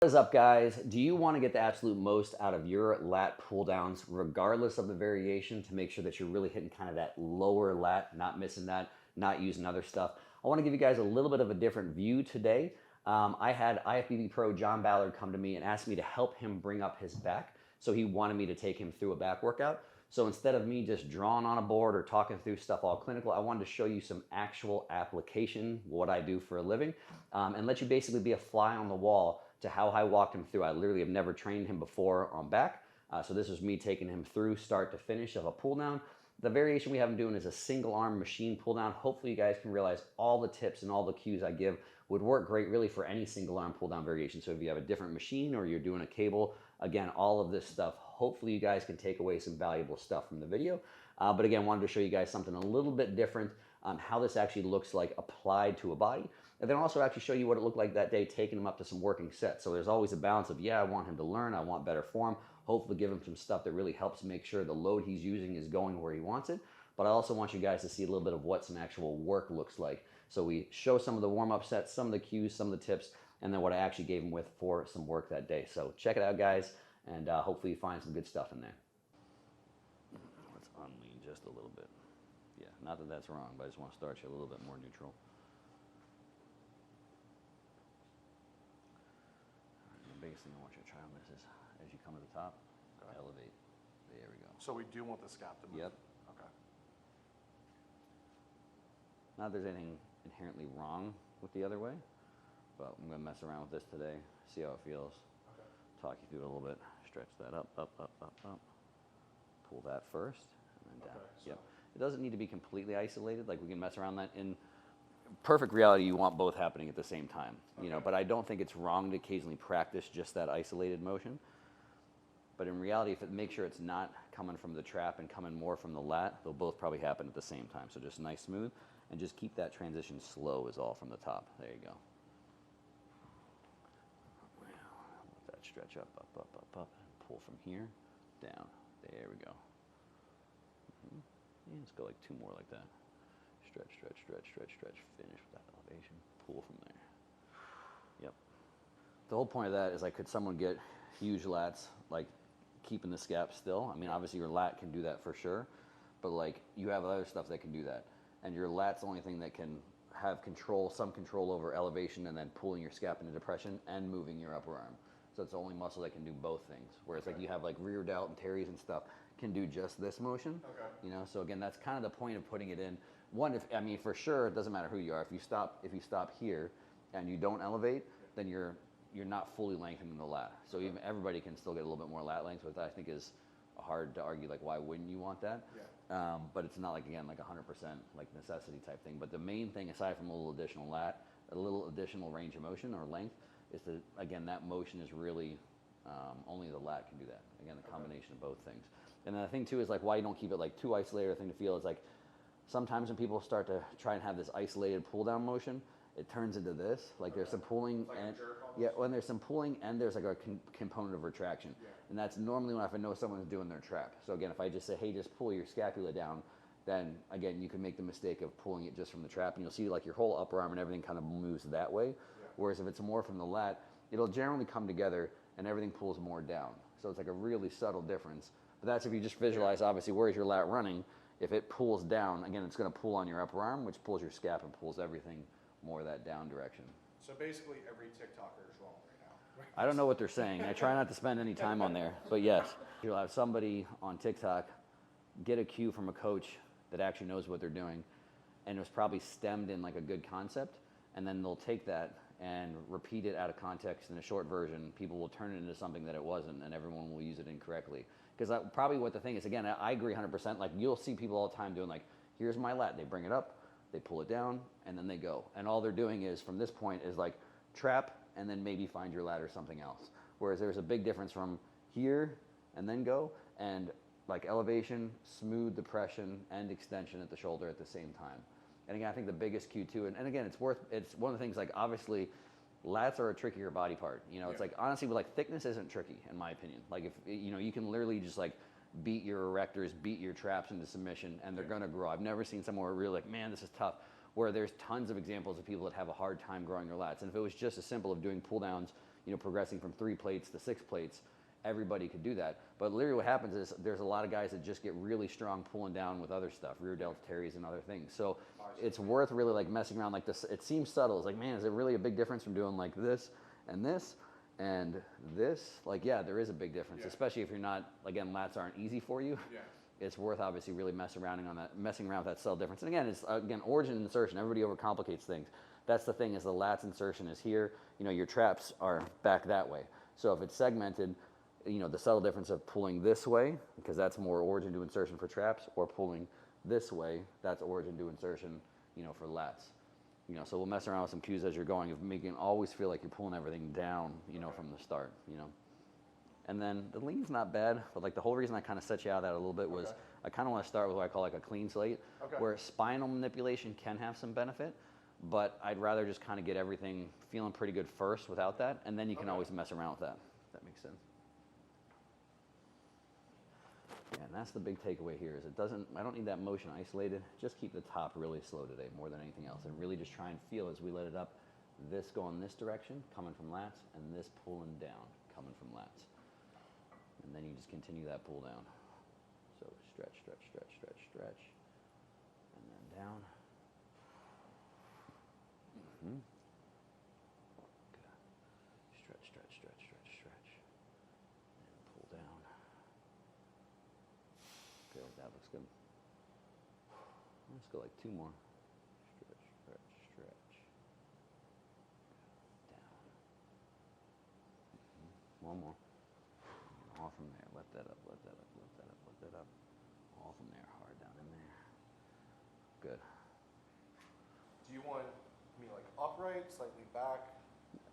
What is up, guys? Do you want to get the absolute most out of your lat pull downs, regardless of the variation, to make sure that you're really hitting kind of that lower lat, not missing that, not using other stuff? I want to give you guys a little bit of a different view today. I had IFBB Pro John Ballard come to me and ask me to help him bring up his back. So he wanted me to take him through a back workout. So instead of me just drawing on a board or talking through stuff all clinical, I wanted to show you some actual application, what I do for a living, and let you basically be a fly on the wall to how I walked him through. I literally have never trained him before on back. So this was me taking him through start to finish of a pull down. The variation we have him doing is a single arm machine pull down. Hopefully you guys can realize all the tips and all the cues I give would work great really for any single arm pull down variation. So if you have a different machine or you're doing a cable, again, all of this stuff, hopefully you guys can take away some valuable stuff from the video. But again, wanted to show you guys something a little bit different, how this actually looks like applied to a body. And then also actually show you what it looked like that day, taking him up to some working sets. So there's always a balance of, yeah, I want him to learn, I want better form, hopefully give him some stuff that really helps make sure the load he's using is going where he wants it. But I also want you guys to see a little bit of what some actual work looks like. So we show some of the warm-up sets, some of the cues, some of the tips, and then what I actually gave him with for some work that day. So check it out, guys, and hopefully you find some good stuff in there. Let's unlean just a little bit. Yeah, not that that's wrong, but I just want to start you a little bit more neutral. The biggest thing I want you to try on this is, as you come to the top, elevate. There we go. So we do want the scap to move? Yep. Okay. Not that there's anything inherently wrong with the other way, but I'm going to mess around with this today, see how it feels. Okay. Talk you through it a little bit. Stretch that up, up, up, up, up. Pull that first, and then down. Okay, so. Yep. It doesn't need to be completely isolated. Like, we can mess around that. In perfect reality, you want both happening at the same time. Okay. You know, but I don't think it's wrong to occasionally practice just that isolated motion. But in reality, if it makes sure it's not coming from the trap and coming more from the lat, they'll both probably happen at the same time. So just nice, smooth, and just keep that transition slow is all from the top. There you go. Let that stretch up, up, up, up, up, and pull from here, down. There we go. Yeah, let's go like two more like that. Stretch, stretch, stretch, stretch, stretch. Finish with that elevation. Pull from there. Yep. The whole point of that is, like, could someone get huge lats, like keeping the scap still? I mean, obviously your lat can do that for sure, but like you have other stuff that can do that. And your lat's the only thing that can have control, some control over elevation and then pulling your scap into depression and moving your upper arm. So it's the only muscle that can do both things. Whereas like you have like rear delt and teres and stuff can do just this motion. Okay. You know, so again, that's kind of the point of putting it in. One, if I mean, for sure, it doesn't matter who you are. If you stop here and you don't elevate, then you're not fully lengthening the lat. So even everybody can still get a little bit more lat length, which I think is hard to argue. Like, why wouldn't you want that? Yeah. But it's not like, again, like 100% like necessity type thing. But the main thing, aside from a little additional lat, a little additional range of motion or length, is that, again, that motion is really only the lat can do that. Again, the combination of both things. And then the thing too is like why you don't keep it like too isolated or thing to feel is like sometimes when people start to try and have this isolated pull down motion, it turns into this. Like there's some pulling like and yeah, when there's some pulling and there's like a component of retraction. Yeah. And that's normally when I know someone's doing their trap. So again, if I just say, hey, just pull your scapula down, then again, you can make the mistake of pulling it just from the trap, and you'll see like your whole upper arm and everything kind of moves that way. Yeah. Whereas if it's more from the lat, it'll generally come together and everything pulls more down. So it's like a really subtle difference. But that's if you just visualize, obviously, where's your lat running? If it pulls down, again, it's going to pull on your upper arm, which pulls your scap and pulls everything more that down direction. So basically every TikToker is wrong right now. I don't know what they're saying. I try not to spend any time on there. But yes, you'll have somebody on TikTok get a cue from a coach that actually knows what they're doing, and it was probably stemmed in like a good concept, and then they'll take that and repeat it out of context in a short version. People will turn it into something that it wasn't, and everyone will use it incorrectly. Because probably what the thing is, again, I agree 100%. Like you'll see people all the time doing like, here's my lat. They bring it up, they pull it down, and then they go. And all they're doing is, from this point, is like trap and then maybe find your lat or something else. Whereas there's a big difference from here and then go, and like elevation, smooth depression, and extension at the shoulder at the same time. And again, I think the biggest cue too, and again, it's one of the things, like obviously lats are a trickier body part. You know, it's like, honestly, but like thickness isn't tricky in my opinion. Like if, you know, you can literally just like beat your erectors, beat your traps into submission, and they're gonna grow. I've never seen someone where really like, man, this is tough. Where there's tons of examples of people that have a hard time growing their lats. And if it was just as simple of doing pull downs, progressing from 3 plates to 6 plates, everybody could do that. But literally what happens is there's a lot of guys that just get really strong pulling down with other stuff, rear delts, teries, and other things. So it's worth really like messing around like this. It seems subtle. It's like, man, is it really a big difference from doing like this and this and this? Like, yeah, there is a big difference, especially if you're not, again, lats aren't easy for you. Yeah. It's worth obviously really messing around with that subtle difference. And again, it's origin and insertion. Everybody overcomplicates things. That's the thing, is the lats insertion is here. Your traps are back that way. So if it's segmented, the subtle difference of pulling this way, because that's more origin to insertion for traps, or pulling this way, that's origin to insertion, for lats. So we'll mess around with some cues as you're going, of making always feel like you're pulling everything down, from the start, And then the lean's not bad, but like the whole reason I kind of set you out of that a little bit was I kind of want to start with what I call like a clean slate, where spinal manipulation can have some benefit, but I'd rather just kind of get everything feeling pretty good first without that, and then you can always mess around with that, if that makes sense. Yeah, and that's the big takeaway here, is I don't need that motion isolated. Just keep the top really slow today more than anything else, and really just try and feel as we let it up, this going this direction, coming from lats, and this pulling down, coming from lats. And then you just continue that pull down. So stretch, stretch, stretch, stretch, stretch, and then down. Good. Stretch, stretch, stretch, stretch, stretch, and pull down. Good, that looks good. Let's go like 2 more. Stretch, stretch, stretch. Down. 1 more. All from there. Let that up, let that up, let that up, let that up. All from there, hard down in there. Good. Do you want me like upright, slightly back?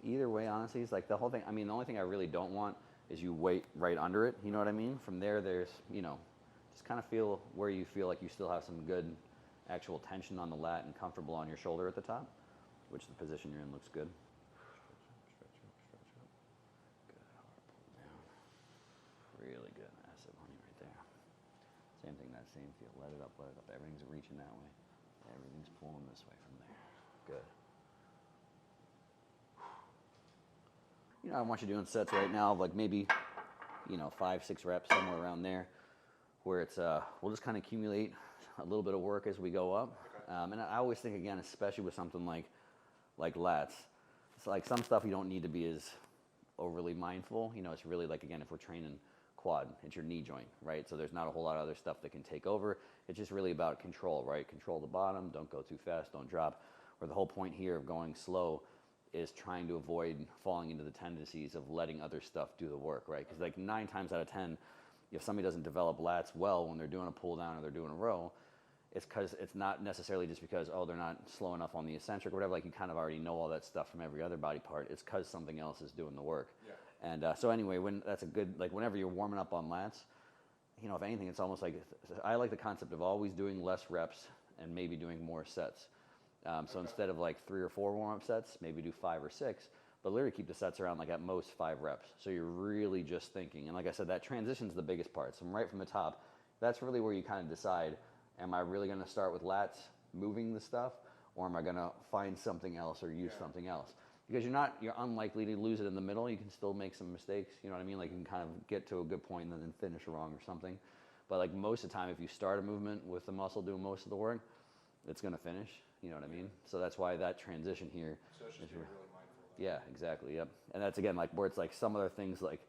Either way, honestly, it's like the whole thing. I mean, the only thing I really don't want is you weight right under it. You know what I mean? From there, there's, just kind of feel where you feel like you still have some good actual tension on the lat and comfortable on your shoulder at the top, which the position you're in looks good. Really good. Massive honey right there. Same thing, that same feel. Let it up, let it up. Everything's reaching that way. Everything's pulling this way from there. Good. I want you doing sets right now of like maybe, 5, 6 reps, somewhere around there, where it's, we'll just kind of accumulate a little bit of work as we go up. And I always think, again, especially with something like lats, it's like some stuff you don't need to be as overly mindful. It's really like, again, if we're training quad, it's your knee joint, right? So there's not a whole lot of other stuff that can take over. It's just really about control, right? Control the bottom, don't go too fast, don't drop. Where the whole point here of going slow is trying to avoid falling into the tendencies of letting other stuff do the work, right? Because like 9 times out of 10, if somebody doesn't develop lats well when they're doing a pull down or they're doing a row, it's because it's not necessarily just because, they're not slow enough on the eccentric or whatever. Like you kind of already know all that stuff from every other body part. It's because something else is doing the work. Yeah. And so anyway, that's a good, like whenever you're warming up on lats, if anything, it's almost like, I like the concept of always doing less reps and maybe doing more sets. So instead of like 3 or 4 warm-up sets, maybe do 5 or 6, but literally keep the sets around like at most 5 reps. So you're really just thinking. And like I said, that transition's the biggest part. So right from the top, that's really where you kind of decide, am I really going to start with lats moving the stuff, or am I going to find something else or use something else? Because you're unlikely to lose it in the middle. You can still make some mistakes. You know what I mean? Like you can kind of get to a good point and then finish wrong or something. But like most of the time, if you start a movement with the muscle doing most of the work, it's going to finish. You know what I mean? So that's why that transition here. So it's just being really mindful of that. Yeah, exactly. Yep. And that's again like where it's like some other things like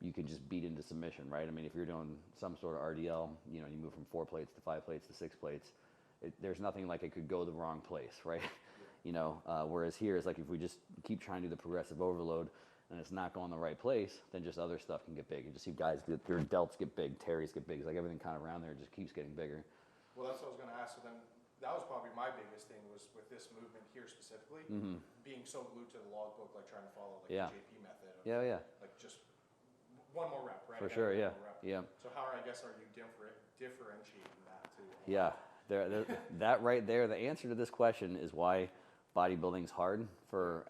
you can just beat into submission, right? I mean, if you're doing some sort of RDL, you move from 4 plates to 5 plates to 6 plates. There's nothing like it could go the wrong place, right? Whereas here is like if we just keep trying to do the progressive overload and it's not going the right place, then just other stuff can get big. You just see guys, their delts get big, teries get big. It's like everything kind of around there just keeps getting bigger. Well, that's what I was going to ask. So then that was probably my biggest thing was with this movement here specifically, being so glued to the logbook, like trying to follow like the JP method. Of, like just one more rep, right? For sure, yeah. Yeah. So how are you differentiating that too? Yeah, that right there, the answer to this question is why bodybuilding's hard for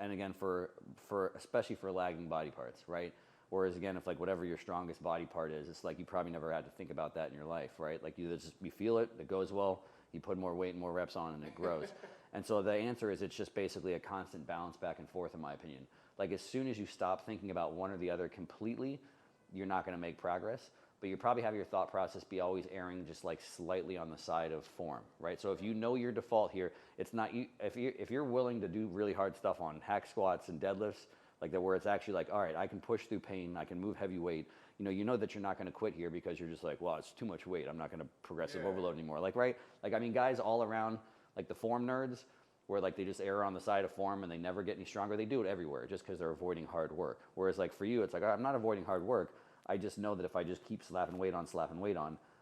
especially for lagging body parts, right? Whereas again, if like whatever your strongest body part is, it's like you probably never had to think about that in your life, right? Like you feel it goes well, you put more weight and more reps on and it grows. And so the answer is it's just basically a constant balance back and forth in my opinion. Like as soon as you stop thinking about one or the other completely, you're not going to make progress. But you probably have your thought process be always erring just like slightly on the side of form, right? So if you know your default here, it's not you. If you're willing to do really hard stuff on hack squats and deadlifts, like that, where it's actually like, all right, I can push through pain, I can move heavy weight. You know that you're not going to quit here because you're just like, well, it's too much weight. I'm not going to progressive overload anymore. Like, right? Like, I mean, guys all around, like the form nerds, where like they just err on the side of form and they never get any stronger. They do it everywhere just because they're avoiding hard work. Whereas like for you, it's like, I'm not avoiding hard work. I just know that if I just keep slapping weight on,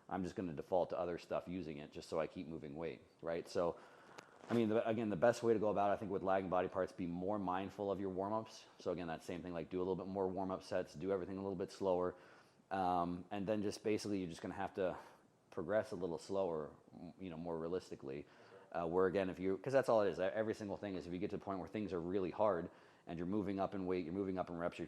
I'm just going to default to other stuff using it just so I keep moving weight, right? So, I mean, again, the best way to go about it, I think, with lagging body parts, be more mindful of your warm-ups. So again, that same thing, like do a little bit more warm-up sets, do everything a little bit slower, and then just basically you're just going to have to progress a little slower, more realistically. Where again, because that's all it is. Every single thing is if you get to the point where things are really hard and you're moving up in weight, you're moving up in reps, you're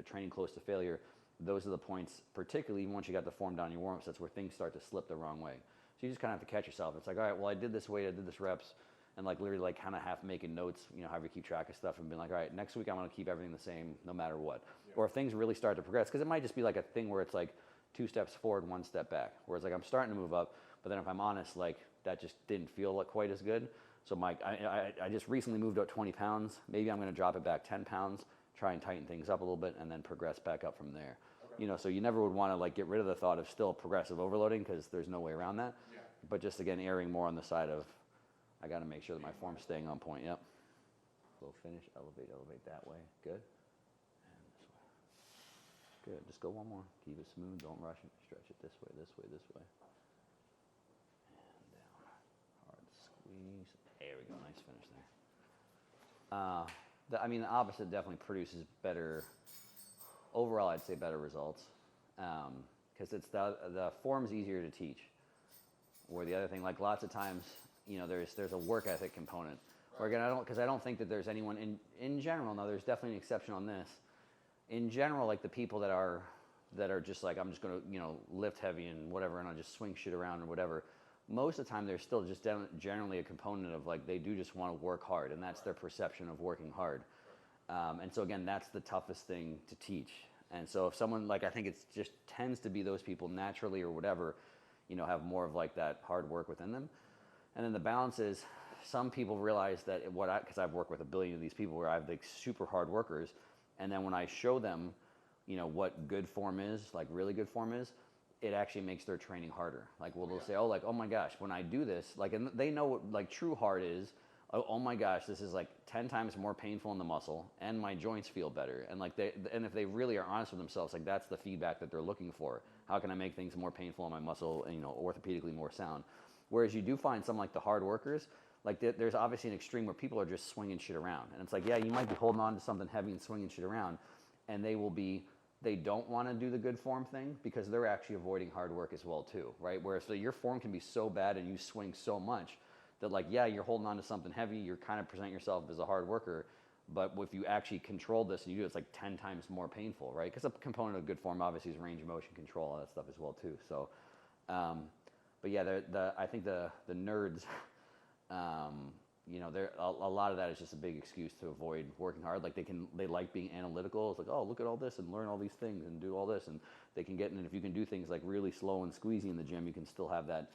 training close to failure. Those are the points, particularly once you got the form down in your warm-up sets, where things start to slip the wrong way. So you just kind of have to catch yourself. It's like, all right, well, I did this weight, I did this reps, and like literally like kind of half making notes, however you keep track of stuff, and being like, all right, next week I'm going to keep everything the same no matter what. Yeah. Or if things really start to progress, because it might just be like a thing where it's like 2 steps forward, 1 step back. Whereas like I'm starting to move up, but then if I'm honest, like that just didn't feel like quite as good. So Mike, I just recently moved up 20 pounds. Maybe I'm going to drop it back 10 pounds, try and tighten things up a little bit, and then progress back up from there. So you never would want to like get rid of the thought of still progressive overloading because there's no way around that. Yeah. But just again, erring more on the side of, I got to make sure that my form's staying on point. Yep. Low finish, elevate that way. Good. And this way. Good. Just go one more. Keep it smooth. Don't rush it. Stretch it this way, this way, this way. And down. Hard squeeze. There we go. Nice finish there. The opposite definitely produces better. Overall, I'd say better results, because it's the form's easier to teach. Or the other thing, like lots of times, there's a work ethic component. Or again, I don't think that there's anyone in general. No, there's definitely an exception on this. In general, like the people that are just like, I'm just gonna lift heavy and whatever, and I'll just swing shit around or whatever. Most of the time, there's still just generally a component of like they do just want to work hard, and that's their perception of working hard. And so again, that's the toughest thing to teach. And so if someone, like, I think it's just tends to be those people naturally or whatever, have more of like that hard work within them. And then the balance is some people realize that because I've worked with a billion of these people where I have like super hard workers. And then when I show them, what good form is, like really good form is, it actually makes their training harder. Like, they'll say, oh my gosh, when I do this, like, and they know what like true hard is. Oh my gosh, this is like 10 times more painful in the muscle, and my joints feel better. And like and if they really are honest with themselves, like that's the feedback that they're looking for. How can I make things more painful in my muscle and orthopedically more sound? Whereas you do find some like the hard workers, like there's obviously an extreme where people are just swinging shit around, and it's like, yeah, you might be holding on to something heavy and swinging shit around, and they don't want to do the good form thing because they're actually avoiding hard work as well too, right? Whereas your form can be so bad and you swing so much that like, yeah, you're holding on to something heavy, you're kind of presenting yourself as a hard worker, but if you actually control this and you do it, it's like 10 times more painful, right? Because a component of good form obviously is range of motion control, all that stuff as well too. So, but yeah, I think the nerds, a lot of that is just a big excuse to avoid working hard. Like they like being analytical. It's like, oh, look at all this and learn all these things and do all this, and they can get in. And if you can do things like really slow and squeezy in the gym, you can still have that,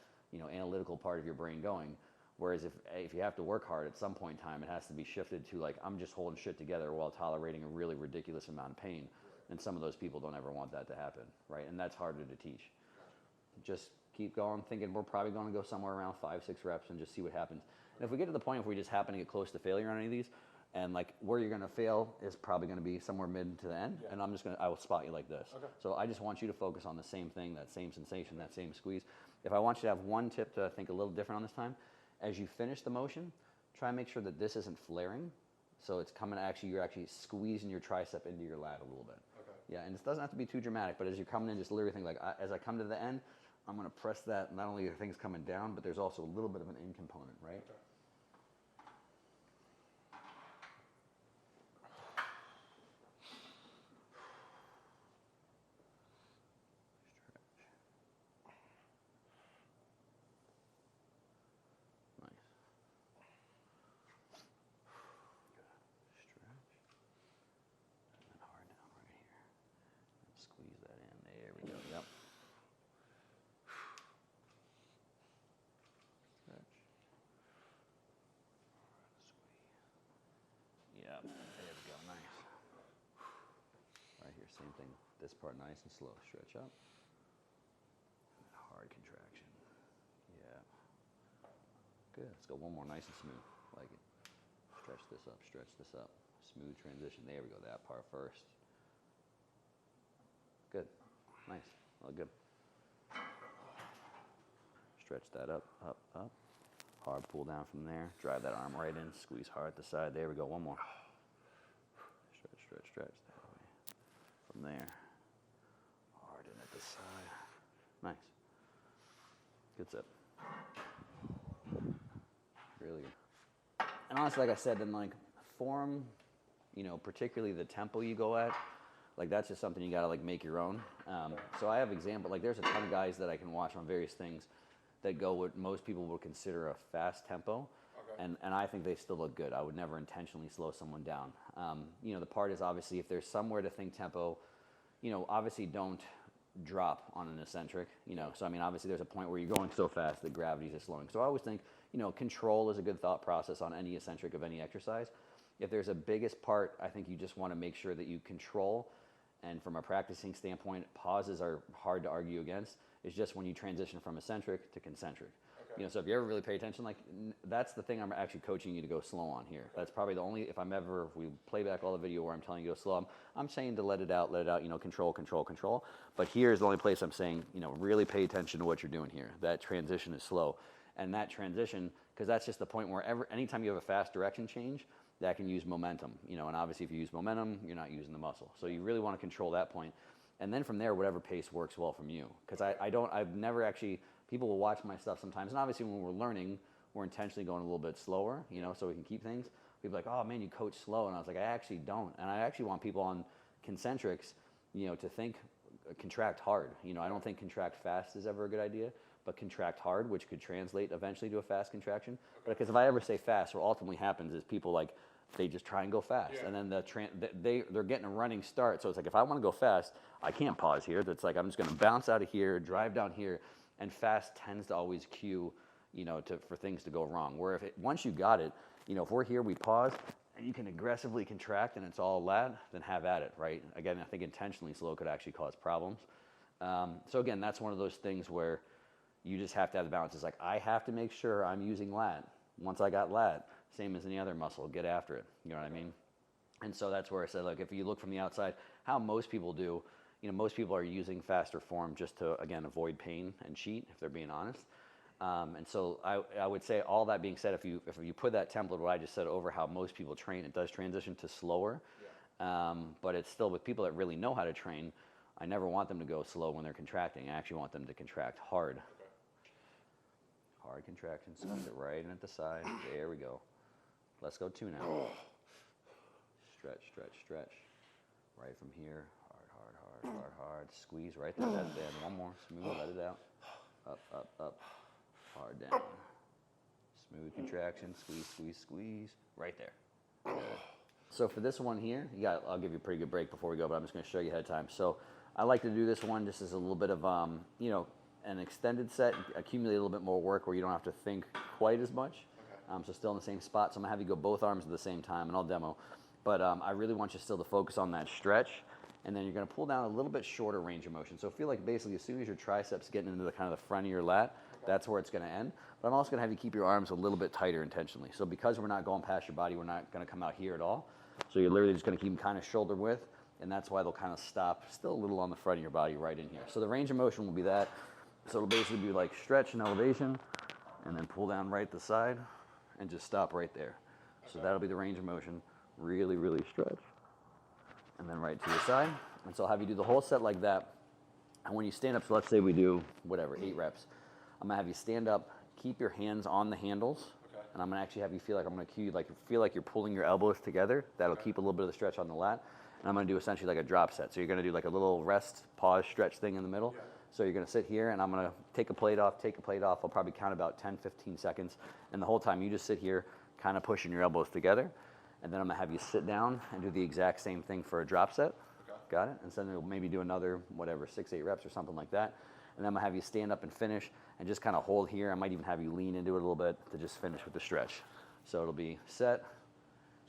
analytical part of your brain going. Whereas if you have to work hard at some point in time, it has to be shifted to like, I'm just holding shit together while tolerating a really ridiculous amount of pain. And some of those people don't ever want that to happen, right? And that's harder to teach. Just keep going, thinking we're probably going to go somewhere around 5-6 reps and just see what happens. And if we get to the point where we just happen to get close to failure on any of these, and like where you're going to fail is probably going to be somewhere mid to the end, and I will spot you like this. Okay. So I just want you to focus on the same thing, that same sensation, that same squeeze. If I want you to have one tip to think a little different on this time, as you finish the motion, try and make sure that this isn't flaring. So it's you're actually squeezing your tricep into your lat a little bit. Okay. Yeah, and it doesn't have to be too dramatic, but as you're coming in, just literally think like, as I come to the end, I'm going to press that. Not only are things coming down, but there's also a little bit of an in component, right? Okay. Same thing. This part nice and slow. Stretch up. Hard contraction. Yeah. Good. Let's go one more nice and smooth. Like it. Stretch this up. Stretch this up. Smooth transition. There we go. That part first. Good. Nice. All good. Stretch that up, up, up. Hard pull down from there. Drive that arm right in. Squeeze hard at the side. There we go. One more. Stretch, stretch, stretch. That way. From there. Hard in at the side. Nice. Good set. Really good. And honestly, like I said, then like form, particularly the tempo you go at, like that's just something you gotta like make your own. So I have example, like there's a ton of guys that I can watch on various things that go what most people would consider a fast tempo. Okay. And I think they still look good. I would never intentionally slow someone down. The part is obviously if there's somewhere to think tempo, obviously don't drop on an eccentric, So I mean, obviously there's a point where you're going so fast that gravity's just slowing. So I always think, control is a good thought process on any eccentric of any exercise. If there's a biggest part, I think you just want to make sure that you control. And from a practicing standpoint, pauses are hard to argue against. It's just when you transition from eccentric to concentric. Okay. So if you ever really pay attention, like that's the thing I'm actually coaching you to go slow on here. Okay. That's probably the only, if we play back all the video where I'm telling you to go slow, I'm saying to let it out, control, control, control. But here's the only place I'm saying, really pay attention to what you're doing here. That transition is slow. And that transition, because that's just the point where anytime you have a fast direction change, that can use momentum, and obviously if you use momentum, you're not using the muscle. So you really want to control that point. And then from there, whatever pace works well from you. Because I've never actually, people will watch my stuff sometimes, and obviously when we're learning, we're intentionally going a little bit slower, so we can keep things. People are like, oh man, you coach slow. And I was like, I actually don't. And I actually want people on concentrics, to think, contract hard. I don't think contract fast is ever a good idea, but contract hard, which could translate eventually to a fast contraction. Okay. Because if I ever say fast, what ultimately happens is people they just try and go fast, yeah. And then they're getting a running start. So it's like if I want to go fast, I can't pause here. It's like I'm just going to bounce out of here, drive down here, and fast tends to always cue, for things to go wrong. Where once you got it, if we're here, we pause, and you can aggressively contract, and it's all lat, then have at it, right? Again, I think intentionally slow could actually cause problems. So again, that's one of those things where you just have to have the balance. It's like I have to make sure I'm using lat. Once I got lat, same as any other muscle, get after it. You know what I mean? And so that's where I said, look, if you look from the outside, how most people do, most people are using faster form just to, again, avoid pain and cheat, if they're being honest. And so I would say, all that being said, if you put that template what I just said over how most people train, it does transition to slower. Yeah. But it's still with people that really know how to train, I never want them to go slow when they're contracting. I actually want them to contract hard. Okay. Hard contraction, squeeze it right in at the side. There we go. Let's go 2 now. Stretch, stretch, stretch. Right from here. Hard, hard, hard, hard, hard. Squeeze right there. That's it. One more. Smooth. Let it out. Up, up, up. Hard down. Smooth contraction. Squeeze, squeeze, squeeze. Right there. Good. So for this one here, I'll give you a pretty good break before we go, but I'm just going to show you ahead of time. So I like to do this one just as a little bit of, an extended set, accumulate a little bit more work where you don't have to think quite as much. So still in the same spot. So I'm gonna have you go both arms at the same time, and I'll demo. But I really want you still to focus on that stretch, and then you're gonna pull down a little bit shorter range of motion. So feel like basically as soon as your triceps getting into the kind of the front of your lat, that's where it's gonna end. But I'm also gonna have you keep your arms a little bit tighter intentionally. So because we're not going past your body, we're not gonna come out here at all. So you're literally just gonna keep them kind of shoulder width, and that's why they'll kind of stop still a little on the front of your body right in here. So the range of motion will be that. So it'll basically be like stretch and elevation, and then pull down right the side, and just stop right there. So that'll be the range of motion. Really, really stretch. And then right to your side. And so I'll have you do the whole set like that. And when you stand up, so let's say we do, 8 reps. I'm gonna have you stand up, keep your hands on the handles. Okay. And I'm gonna actually have you feel like, I'm gonna cue you, feel like you're pulling your elbows together. That'll keep a little bit of the stretch on the lat. And I'm gonna do essentially like a drop set. So you're gonna do like a little rest, pause, stretch thing in the middle. Yeah. So you're gonna sit here, and I'm gonna take a plate off. I'll probably count about 10, 15 seconds. And the whole time you just sit here, kind of pushing your elbows together. And then I'm gonna have you sit down and do the exact same thing for a drop set. Okay. Got it? And so then we'll maybe do another, 6, 8 reps or something like that. And then I'm gonna have you stand up and finish and just kind of hold here. I might even have you lean into it a little bit to just finish with the stretch. So it'll be set,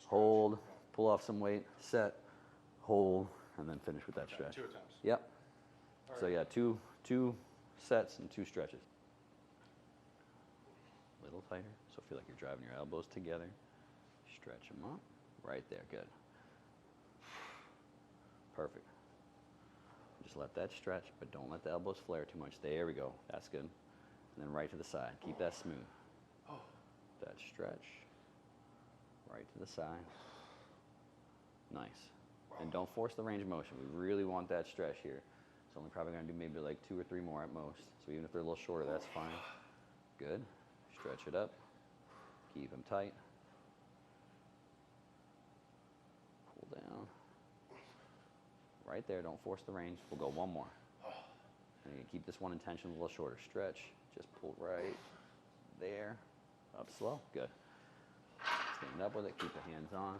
hold, pull off some weight, set, hold, and then finish with that stretch. 2 attempts. Yep. All So right. yeah, two sets and 2 stretches. A little tighter, so feel like you're driving your elbows together. Stretch them up. Right there, good. Perfect. Just let that stretch, but don't let the elbows flare too much. There we go. That's good. And then right to the side. Keep that smooth. That stretch. Right to the side. Nice. And don't force the range of motion. We really want that stretch here. It's only probably going to do maybe like 2 or 3 more at most. So even if they're a little shorter, that's fine. Good. Stretch it up. Keep them tight. Pull down. Right there. Don't force the range. We'll go 1 more. And you keep this one intention a little shorter. Stretch. Just pull right there. Up slow. Good. Stand up with it. Keep the hands on.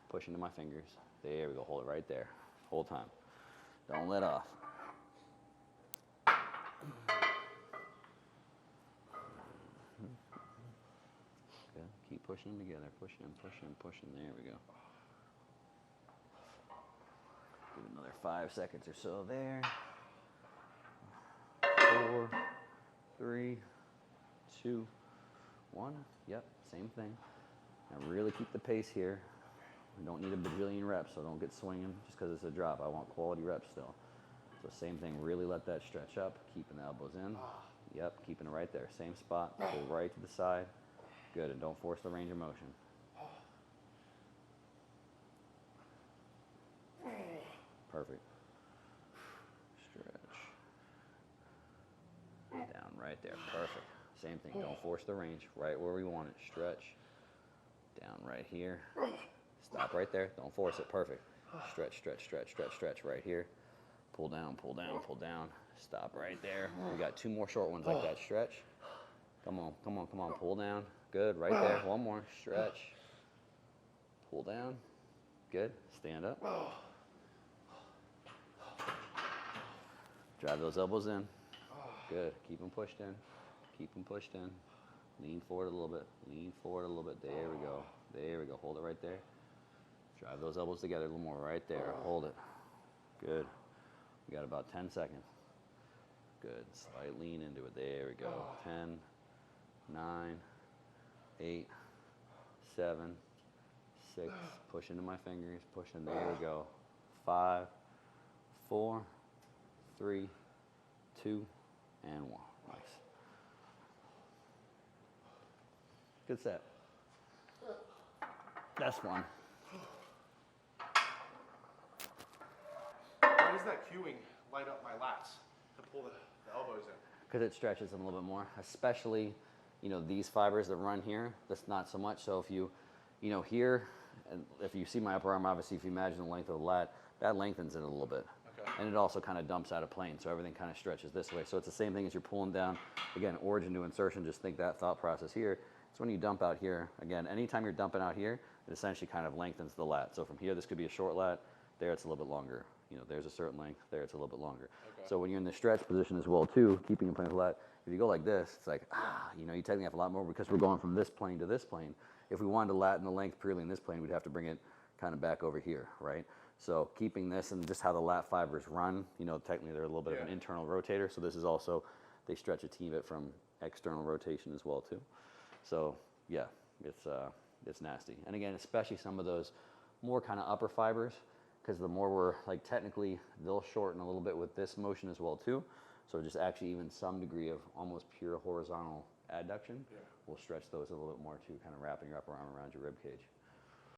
Push into my fingers. There we go. Hold it right there. Whole time. Don't let off. Good. Keep pushing them together. Pushing, pushing, pushing. There we go. Give it another 5 seconds or so there. 4, 3, 2, 1. Yep, same thing. Now really keep the pace here. We don't need a bajillion reps, so don't get swinging just because it's a drop. I want quality reps still. So same thing, really let that stretch up, keeping the elbows in. Yep, keeping it right there. Same spot, pull right to the side. Good, and don't force the range of motion. Perfect. Stretch. Down right there, perfect. Same thing, don't force the range, right where we want it. Stretch. Down right here. Stop right there, don't force it, perfect. Stretch, stretch, stretch, stretch, stretch right here. Pull down, pull down, pull down. Stop right there. We got 2 more short ones like that. Stretch. Come on, come on, come on. Pull down. Good, right there. 1 more. Stretch. Pull down. Good. Stand up. Drive those elbows in. Good. Keep them pushed in. Keep them pushed in. Lean forward a little bit. Lean forward a little bit. There we go. There we go. Hold it right there. Drive those elbows together a little more. Right there. Hold it. Good. We got about 10 seconds. Good. Slight lean into it. There we go. 10, 9, 8, 7, 6. Push into my fingers. Push in. There we go. 5, 4, 3, 2, and 1. Nice. Good set. That's one. Why does that cueing light up my lats to pull the elbows in? Because it stretches them a little bit more, especially, these fibers that run here, that's not so much. So if you, here, and if you see my upper arm, obviously, if you imagine the length of the lat, that lengthens it a little bit. Okay. And it also kind of dumps out of plane, so everything kind of stretches this way. So it's the same thing as you're pulling down, again, origin to insertion, just think that thought process here. It's when you dump out here, again, anytime you're dumping out here, it essentially kind of lengthens the lat. So from here, this could be a short lat, there it's a little bit longer. There's a certain length, there it's a little bit longer. Okay. So when you're in the stretch position as well too, keeping in plane with the lat, if you go like this, it's like, you technically have a lot more because we're going from this plane to this plane. If we wanted to latten the length purely in this plane, we'd have to bring it kind of back over here, right? So keeping this and just how the lat fibers run, technically they're a little bit of an internal rotator. So this is also, they stretch a teeny bit from external rotation as well too. So yeah, it's nasty. And again, especially some of those more kind of upper fibers, because the more we're technically, they'll shorten a little bit with this motion as well too. So just actually even some degree of almost pure horizontal adduction will stretch those a little bit more too, kind of wrapping your upper arm around your rib cage.